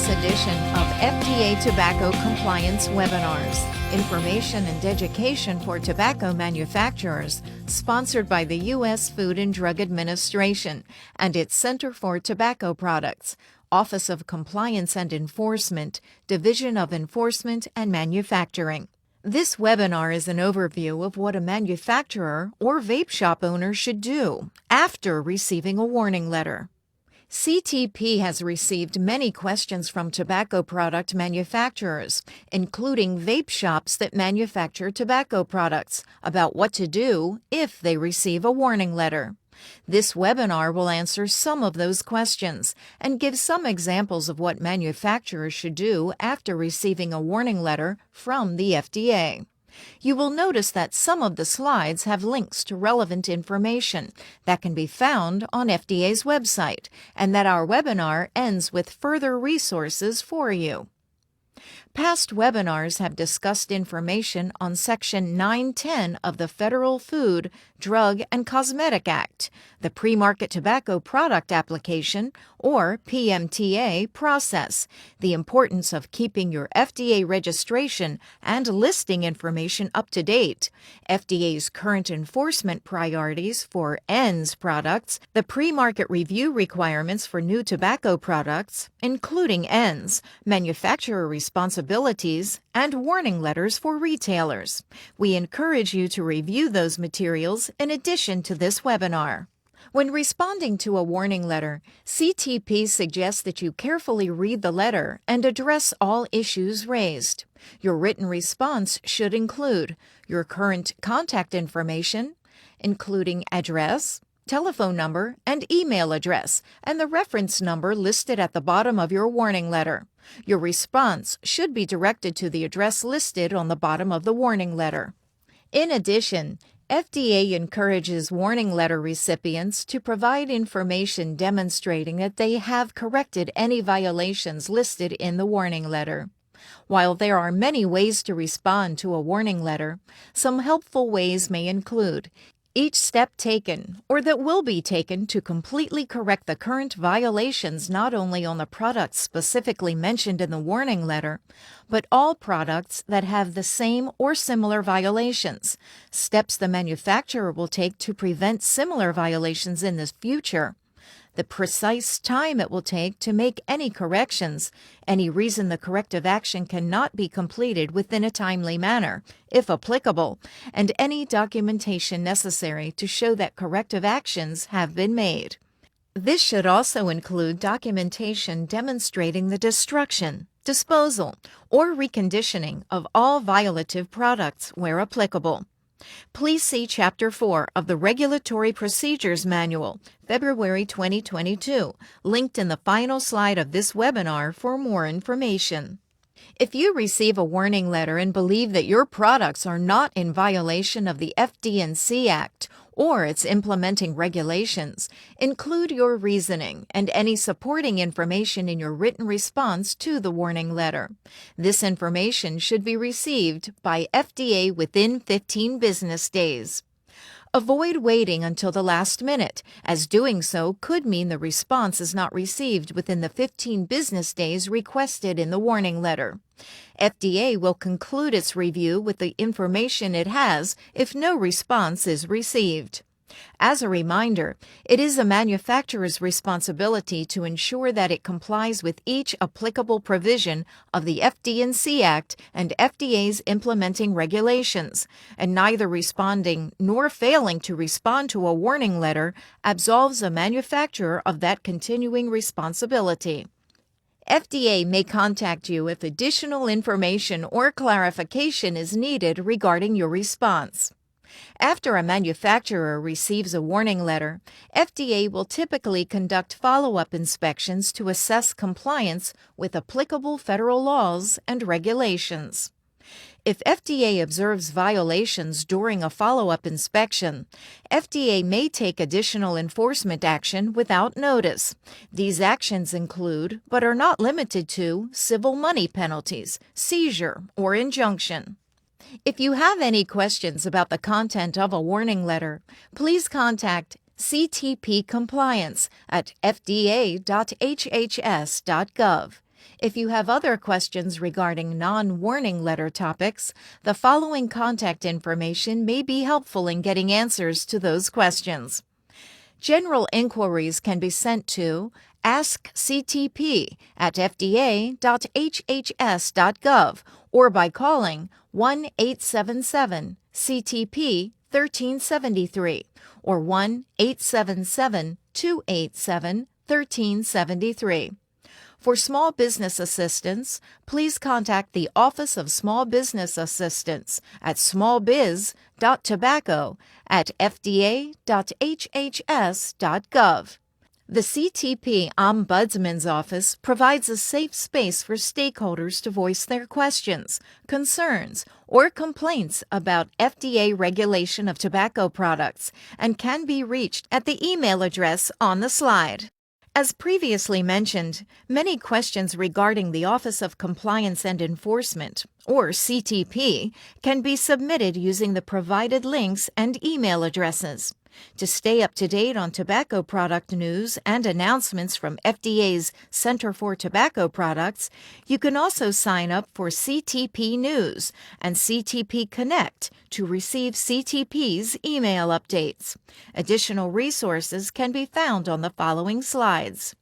this edition of FDA Tobacco Compliance Webinars, Information and Education for Tobacco Manufacturers, sponsored by the U.S. Food and Drug Administration and its Center for Tobacco Products, Office of Compliance and Enforcement, Division of Enforcement and Manufacturing. This webinar is an overview of what a manufacturer or vape shop owner should do after receiving a warning letter. CTP has received many questions from tobacco product manufacturers, including vape shops that manufacture tobacco products, about what to do if they receive a warning letter. This webinar will answer some of those questions and give some examples of what manufacturers should do after receiving a warning letter from the FDA. You will notice that some of the slides have links to relevant information that can be found on FDA's website, and that our webinar ends with further resources for you. Past webinars have discussed information on Section 910 of the Federal Food, Drug, and Cosmetic Act, the Pre-Market Tobacco Product Application, or PMTA, process, the importance of keeping your FDA registration and listing information up to date, FDA's current enforcement priorities for ENDS products, the pre-market review requirements for new tobacco products, including ENDS, manufacturer responsibilities, and warning letters for retailers. We encourage you to review those materials in addition to this webinar. When responding to a warning letter, CTP suggests that you carefully read the letter and address all issues raised. Your written response should include your current contact information, including address, telephone number, and email address, and the reference number listed at the bottom of your warning letter. Your response should be directed to the address listed on the bottom of the warning letter. In addition, FDA encourages warning letter recipients to provide information demonstrating that they have corrected any violations listed in the warning letter. While there are many ways to respond to a warning letter, some helpful ways may include each step taken or that will be taken to completely correct the current violations not only on the products specifically mentioned in the warning letter, but all products that have the same or similar violations, steps the manufacturer will take to prevent similar violations in the future, the precise time it will take to make any corrections, any reason the corrective action cannot be completed within a timely manner, if applicable, and any documentation necessary to show that corrective actions have been made. This should also include documentation demonstrating the destruction, disposal, or reconditioning of all violative products where applicable. Please see Chapter 4 of the Regulatory Procedures Manual, February 2022, linked in the final slide of this webinar for more information. If you receive a warning letter and believe that your products are not in violation of the FD&C Act or its implementing regulations, include your reasoning and any supporting information in your written response to the warning letter. This information should be received by FDA within 15 business days. Avoid waiting until the last minute, as doing so could mean the response is not received within the 15 business days requested in the warning letter. FDA will conclude its review with the information it has if no response is received. As a reminder, it is a manufacturer's responsibility to ensure that it complies with each applicable provision of the FD&C Act and FDA's implementing regulations, and neither responding nor failing to respond to a warning letter absolves a manufacturer of that continuing responsibility. FDA may contact you if additional information or clarification is needed regarding your response. After a manufacturer receives a warning letter, FDA will typically conduct follow-up inspections to assess compliance with applicable federal laws and regulations. If FDA observes violations during a follow-up inspection, FDA may take additional enforcement action without notice. These actions include, but are not limited to, civil money penalties, seizure, or injunction. If you have any questions about the content of a warning letter, please contact CTP Compliance at fda.hhs.gov. If you have other questions regarding non-warning letter topics, the following contact information may be helpful in getting answers to those questions. General inquiries can be sent to askctp@fda.hhs.gov or by calling 1-877-CTP-1373 or 1-877-287-1373. For small business assistance, please contact the Office of Small Business Assistance at smallbiz.tobacco@fda.hhs.gov. The CTP Ombudsman's Office provides a safe space for stakeholders to voice their questions, concerns, or complaints about FDA regulation of tobacco products and can be reached at the email address on the slide. As previously mentioned, many questions regarding the Office of Compliance and Enforcement, or CTP, can be submitted using the provided links and email addresses. To stay up to date on tobacco product news and announcements from FDA's Center for Tobacco Products, you can also sign up for CTP News and CTP Connect to receive CTP's email updates. Additional resources can be found on the following slides.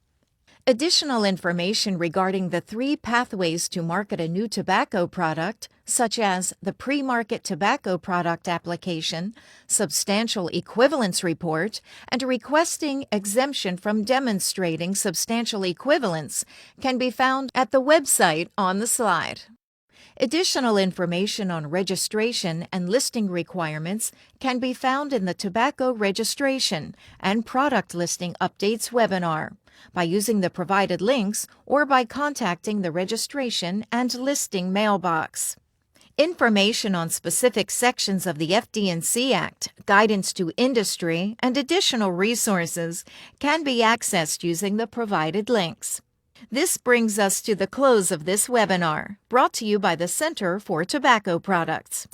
Additional information regarding the 3 pathways to market a new tobacco product, such as the pre-market tobacco product application, substantial equivalence report, and requesting exemption from demonstrating substantial equivalence, can be found at the website on the slide. Additional information on registration and listing requirements can be found in the Tobacco Registration and Product Listing Updates webinar by using the provided links or by contacting the Registration and Listing mailbox. Information on specific sections of the FD&C Act, guidance to industry, and additional resources can be accessed using the provided links. This brings us to the close of this webinar, brought to you by the Center for Tobacco Products.